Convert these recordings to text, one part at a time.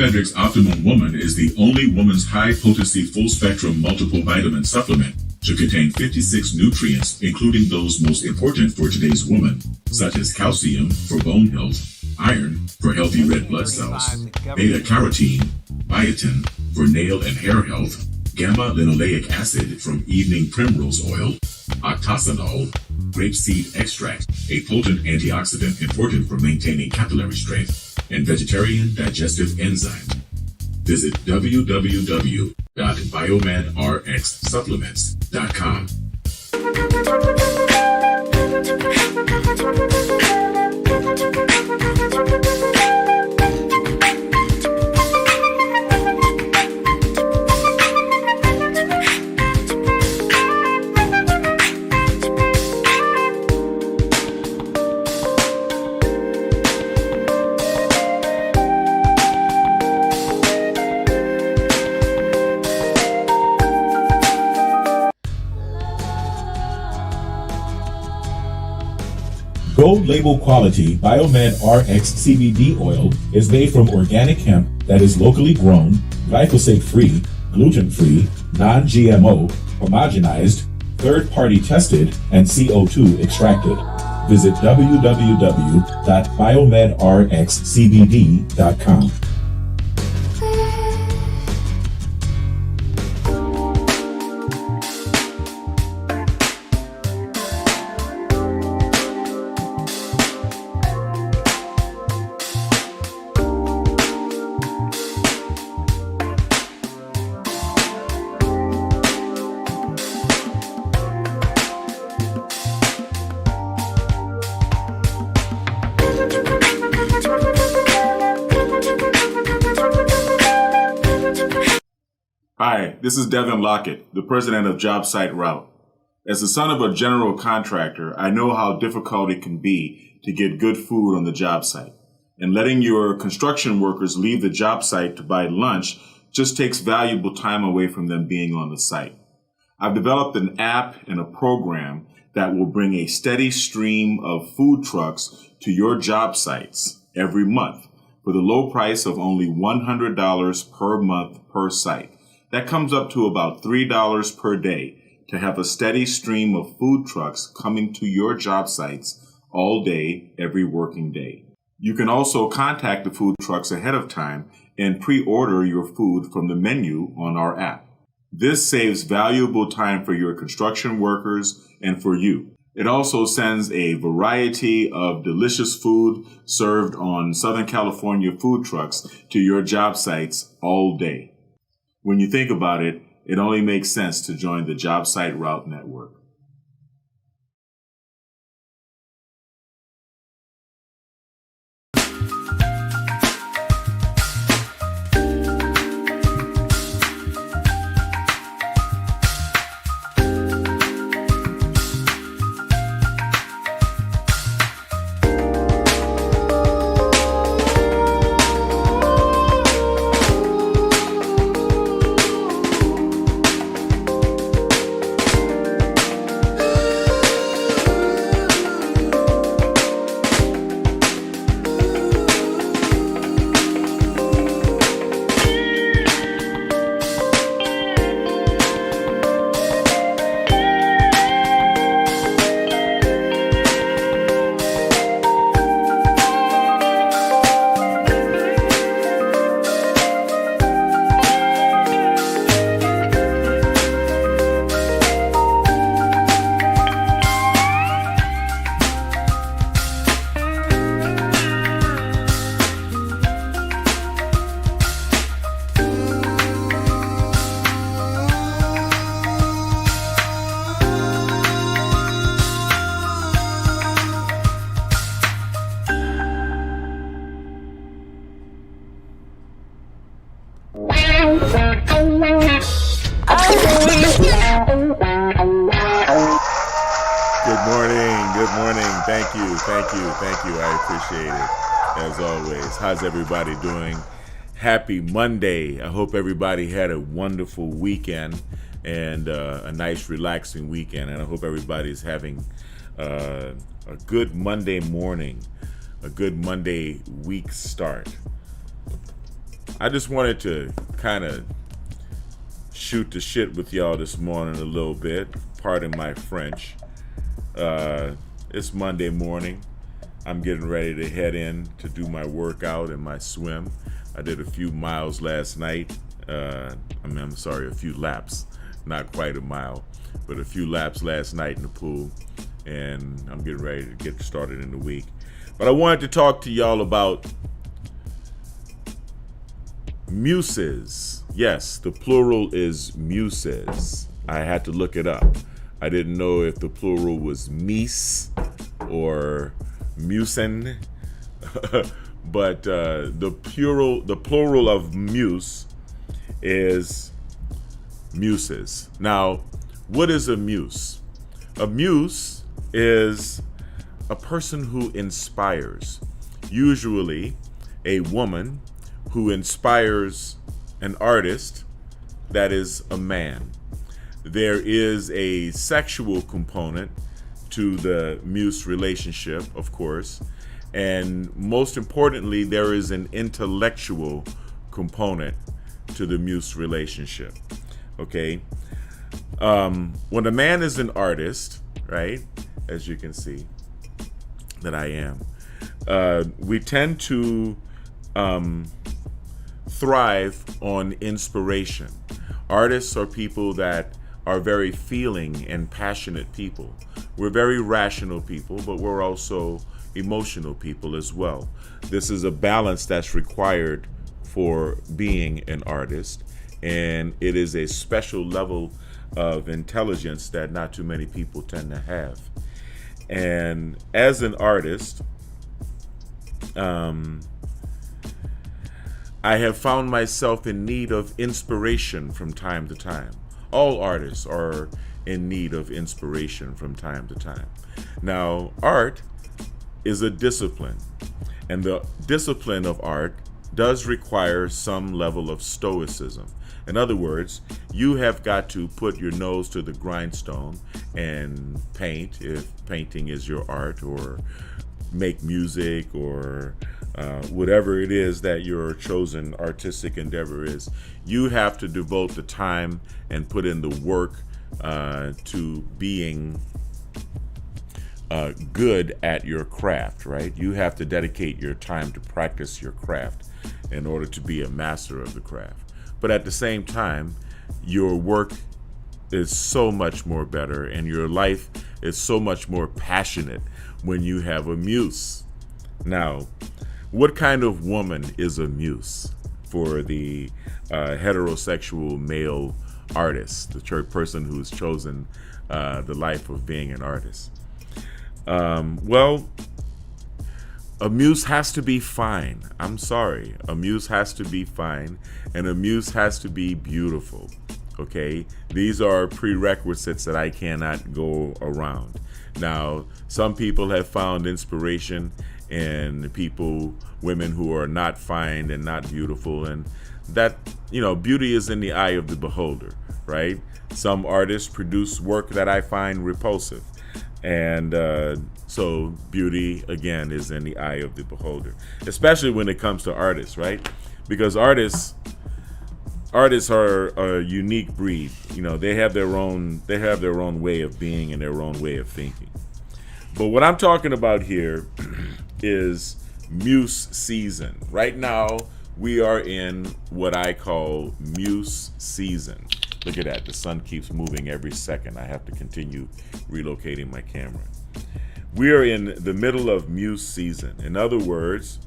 BiomedRx Optimum Woman is the only woman's high-potency full-spectrum multiple vitamin supplement to contain 56 nutrients, including those most important for today's woman, such as calcium for bone health, iron for healthy red blood cells, beta-carotene, biotin for nail and hair health, gamma-linoleic acid from evening primrose oil, octasanol, grapeseed extract, a potent antioxidant important for maintaining capillary strength, and vegetarian digestive enzymes. Visit www.biomedrxsupplements.com. Gold label quality BiomedRx CBD oil is made from organic hemp that is locally grown, glyphosate-free, gluten-free, non-GMO, homogenized, third-party tested, and CO2 extracted. Visit www.biomedrxcbd.com. Hi, this is Devin Lockett, the president of JobSite Route. As the son of a general contractor, I know how difficult it can be to get good food on the job site. And letting your construction workers leave the job site to buy lunch just takes valuable time away from them being on the site. I've developed an app and a program that will bring a steady stream of food trucks to your job sites every month for the low price of only $100 per month per site. That comes up to about $3 per day to have a steady stream of food trucks coming to your job sites all day, every working day. You can also contact the food trucks ahead of time and pre-order your food from the menu on our app. This saves valuable time for your construction workers and for you. It also sends a variety of delicious food served on Southern California food trucks to your job sites all day. When you think about it, it only makes sense to join the JobSite Route Network. Thank you. I appreciate it, as always. How's everybody doing? Happy Monday. I hope everybody had a wonderful weekend and a nice, relaxing weekend. And I hope everybody's having a good Monday morning, a good Monday week start. I just wanted to kind of shoot the shit with y'all this morning a little bit. Pardon my French. It's Monday morning. I'm getting ready to head in to do my workout and my swim. I did a few miles last night. A few laps. Not quite a mile, but a few laps last night in the pool. And I'm getting ready to get started in the week. But I wanted to talk to y'all about Muses. Yes, the plural is Muses. I had to look it up. I didn't know if the plural was Mies or Musen, but the plural of Muse is Muses. Now, what is a muse? A muse is a person who inspires, usually a woman who inspires an artist that is a man. There is a sexual component to the muse relationship, of course, and most importantly, there is an intellectual component to the muse relationship. Okay, when a man is an artist, right, as you can see that I am, we tend to thrive on inspiration. Artists are people that are very feeling and passionate people. We're very rational people, but we're also emotional people as well. This is a balance that's required for being an artist, and it is a special level of intelligence that not too many people tend to have. And as an artist, I have found myself in need of inspiration from time to time. All artists are in need of inspiration from time to time. Now, art is a discipline, and the discipline of art does require some level of stoicism. In other words, you have got to put your nose to the grindstone and paint, if painting is your art, or make music, or whatever it is that your chosen artistic endeavor is. You have to devote the time and put in the work to being good at your craft, right? You have to dedicate your time to practice your craft in order to be a master of the craft. But at the same time, your work is so much more better, and your life is so much more passionate when you have a muse. Now, what kind of woman is a muse for the heterosexual male artist, the person who's chosen the life of being an artist? Well, a muse has to be fine. I'm sorry. A muse has to be fine, and a muse has to be beautiful. Okay? These are prerequisites that I cannot go around. Now, some people have found inspiration in women who are not fine and not beautiful, and that, beauty is in the eye of the beholder, right? Some artists produce work that I find repulsive, and so beauty, again, is in the eye of the beholder, especially when it comes to artists, right? Because artists are a unique breed. They have their own way of being and their own way of thinking. But what I'm talking about here is Muse season. Right now, we are in what I call Muse season. Look at that. The sun keeps moving every second. I have to continue relocating my camera. We are in the middle of Muse season. In other words,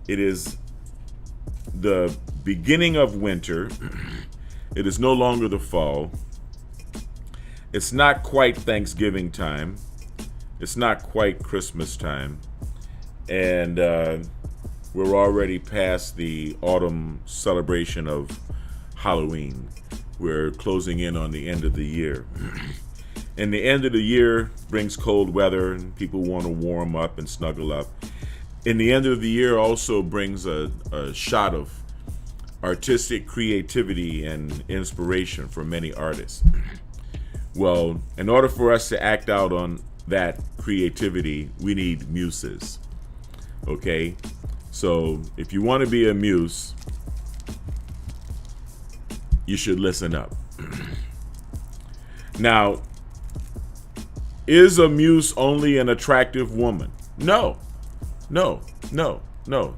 it is the beginning of winter. It is no longer the fall. It's not quite Thanksgiving time. It's not quite Christmas time. And we're already past the autumn celebration of Halloween. We're closing in on the end of the year. And the end of the year brings cold weather, and people want to warm up and snuggle up. And the end of the year also brings a shot of artistic creativity and inspiration for many artists. Well, in order for us to act out on that creativity, we need muses. Okay? So if you want to be a muse, you should listen up. Now, is a muse only an attractive woman? No.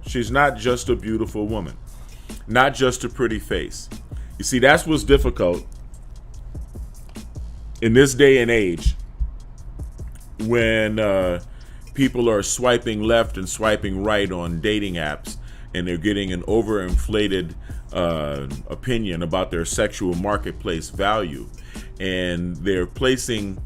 She's not just a beautiful woman, not just a pretty face. You see, that's what's difficult in this day and age when people are swiping left and swiping right on dating apps, and they're getting an overinflated opinion about their sexual marketplace value, and they're placing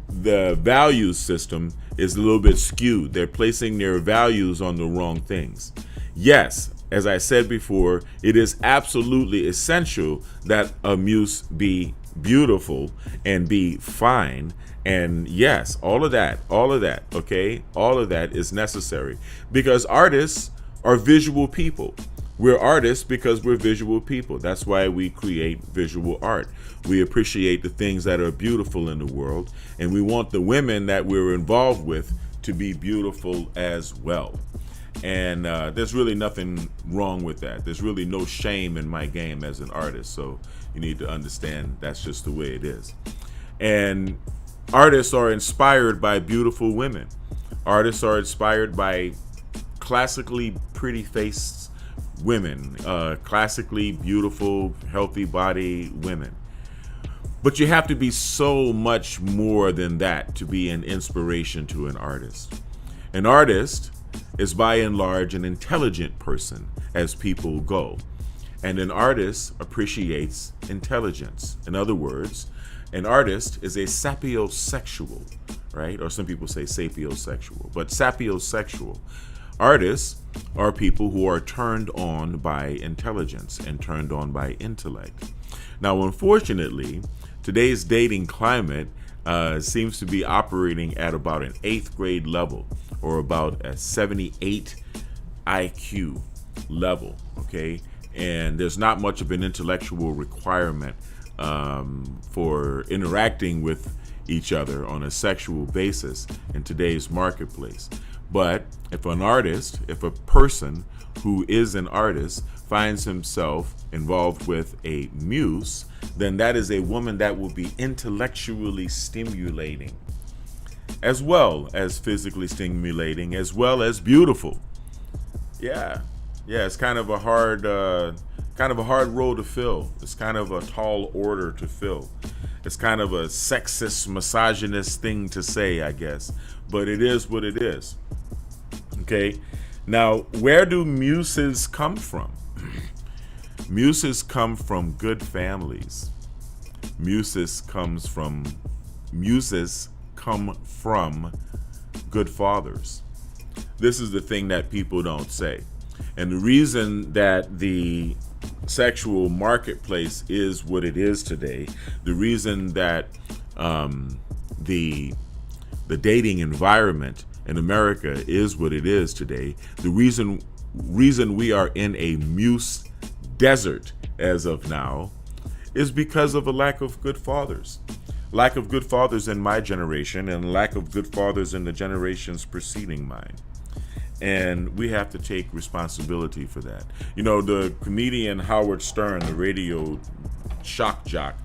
the value system is a little bit skewed. They're placing their values on the wrong things. Yes, as I said before, it is absolutely essential that a muse be beautiful and be fine. And yes, all of that, okay? All of that is necessary because artists are visual people. We're artists because we're visual people. That's why we create visual art. We appreciate the things that are beautiful in the world, and we want the women that we're involved with to be beautiful as well. And there's really nothing wrong with that. There's really no shame in my game as an artist. So you need to understand that's just the way it is. And artists are inspired by beautiful women. Artists are inspired by classically pretty faced women, classically beautiful, healthy body women. But you have to be so much more than that to be an inspiration to an artist. An artist is by and large an intelligent person as people go. And an artist appreciates intelligence. In other words, an artist is a sapiosexual, right? Or some people say sapiosexual, but sapiosexual. Artists are people who are turned on by intelligence and turned on by intellect. Now, unfortunately, today's dating climate seems to be operating at about an 8th grade level or about a 78 IQ level, okay? And there's not much of an intellectual requirement for interacting with each other on a sexual basis in today's marketplace. But if a person who is an artist finds himself involved with a muse, then that is a woman that will be intellectually stimulating, as well as physically stimulating, as well as beautiful. Yeah, it's kind of a hard role to fill. It's kind of a tall order to fill. It's kind of a sexist, misogynist thing to say, I guess, but it is what it is. Okay, now where do muses come from? Muses come from good families. Muses come from good fathers. This is the thing that people don't say. And the reason that the sexual marketplace is what it is today, the reason that the dating environment in America is what it is today, the reason we are in a muse desert as of now is because of a lack of good fathers. Lack of good fathers in my generation and lack of good fathers in the generations preceding mine. And we have to take responsibility for that. You know, the comedian Howard Stern, the radio shock jock,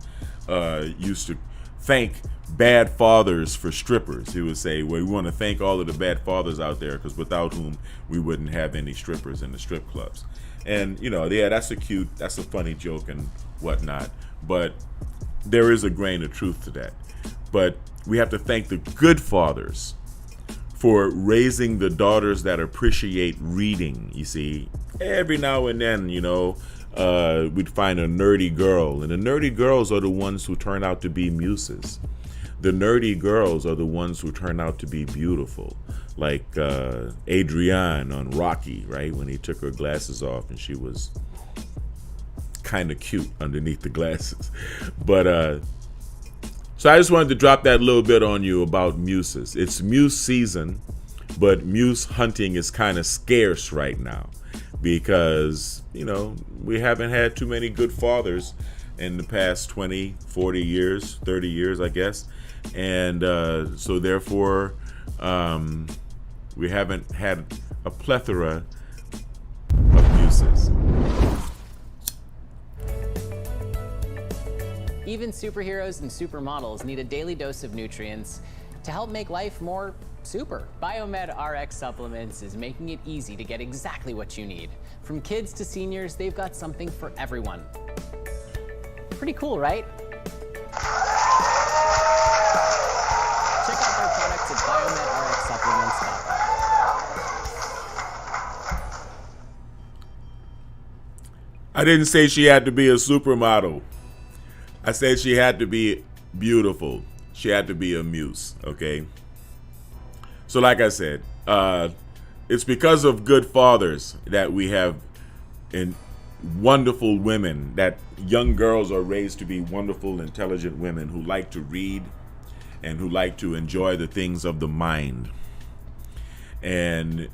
used to thank bad fathers for strippers. He would say, well, we want to thank all of the bad fathers out there because without whom we wouldn't have any strippers in the strip clubs. And, you know, yeah, that's a funny joke and whatnot. But there is a grain of truth to that. But we have to thank the good fathers for raising the daughters that appreciate reading. You see, every now and then, you know, we'd find a nerdy girl, and the nerdy girls are the ones who turn out to be muses. The nerdy girls are the ones who turn out to be beautiful, like Adrienne on Rocky, right? When he took her glasses off and she was kind of cute underneath the glasses. But so I just wanted to drop that little bit on you about muses. It's muse season, but muse hunting is kind of scarce right now because, you know, we haven't had too many good fathers in the past 20, 40 years, 30 years, I guess. And so therefore, we haven't had a plethora of muses. Even superheroes and supermodels need a daily dose of nutrients to help make life more super. BiomedRx Supplements is making it easy to get exactly what you need. From kids to seniors, they've got something for everyone. Pretty cool, right? Check out their products at biomedrxsupplements.com. I didn't say she had to be a supermodel. I said she had to be beautiful. She had to be a muse, okay? So like I said, it's because of good fathers that we have wonderful women, that young girls are raised to be wonderful, intelligent women who like to read and who like to enjoy the things of the mind. And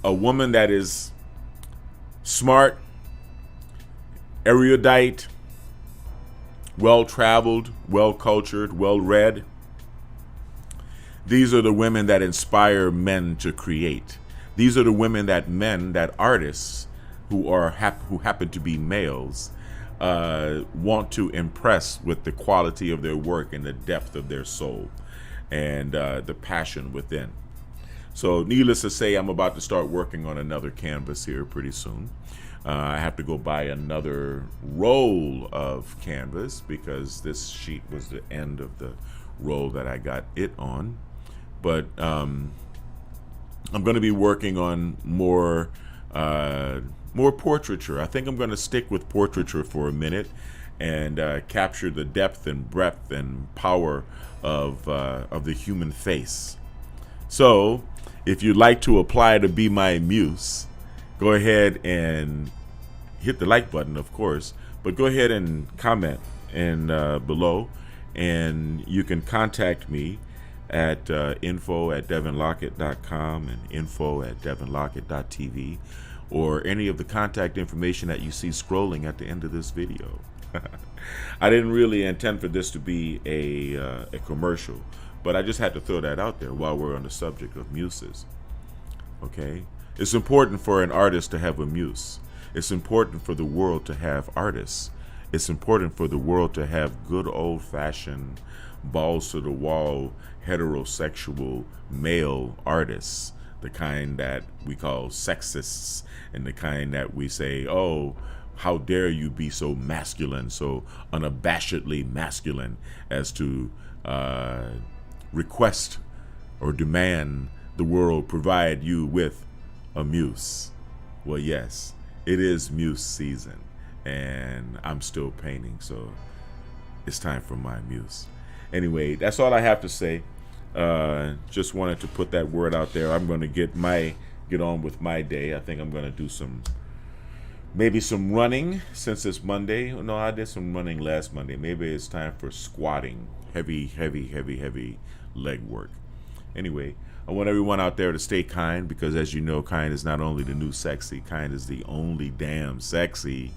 a woman that is smart, erudite, well-traveled, well-cultured, well-read. These are the women that inspire men to create. These are the women that artists who happen to be males want to impress with the quality of their work and the depth of their soul and the passion within. So needless to say, I'm about to start working on another canvas here pretty soon. I have to go buy another roll of canvas because this sheet was the end of the roll that I got it on. But I'm going to be working on more portraiture. I think I'm going to stick with portraiture for a minute and capture the depth and breadth and power of the human face. So if you'd like to apply to be my muse, go ahead and hit the like button, of course, but go ahead and comment and below, and you can contact me at info@devinlockett.com and info@devinlockett.tv, or any of the contact information that you see scrolling at the end of this video. I didn't really intend for this to be a commercial, but I just had to throw that out there while we're on the subject of muses. Okay? It's important for an artist to have a muse. It's important for the world to have artists. It's important for the world to have good old-fashioned, balls to the wall, heterosexual male artists, the kind that we call sexists, and the kind that we say, oh, how dare you be so masculine, so unabashedly masculine as to request or demand the world provide you with a muse. Well, yes, it is muse season, and I'm still painting, so it's time for my muse. Anyway, that's all I have to say. Just wanted to put that word out there. I'm going to get on with my day. I think I'm going to do maybe some running since it's Monday. No, I did some running last Monday. Maybe it's time for squatting, heavy leg work. Anyway, I want everyone out there to stay kind, because as you know, kind is not only the new sexy, kind is the only damn sexy.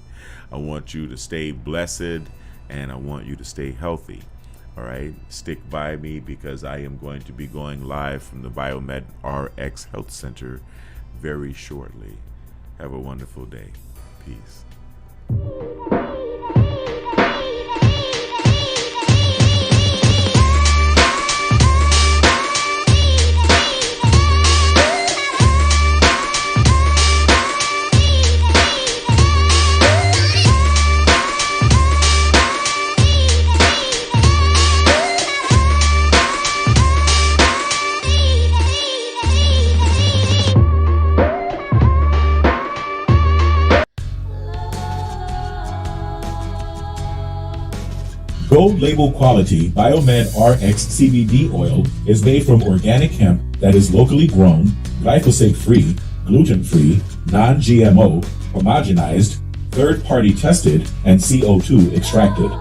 I want you to stay blessed, and I want you to stay healthy. All right, stick by me, because I am going to be going live from the BiomedRx Health Center very shortly. Have a wonderful day. Peace. Gold label quality BiomedRx CBD oil is made from organic hemp that is locally grown, glyphosate-free, gluten-free, non-GMO, homogenized, third-party tested, and CO2 extracted.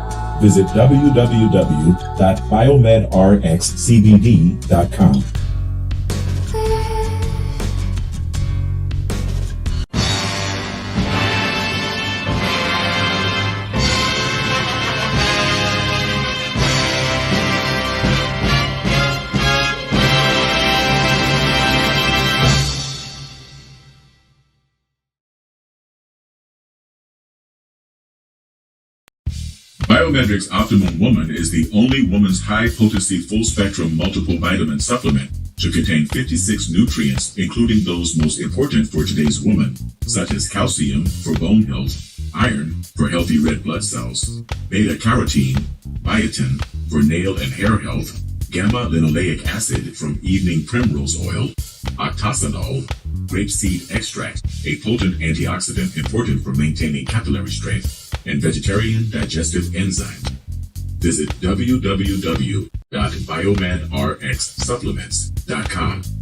Visit www.biomedrxcbd.com. BiomedRx Optimum Woman is the only woman's high-potency full-spectrum multiple vitamin supplement to contain 56 nutrients, including those most important for today's woman, such as calcium for bone health, iron for healthy red blood cells, beta-carotene, biotin for nail and hair health, gamma-linoleic acid from evening primrose oil, octasanol, grapeseed extract, a potent antioxidant important for maintaining capillary strength, and vegetarian digestive enzyme. Visit www.biomedrxsupplements.com.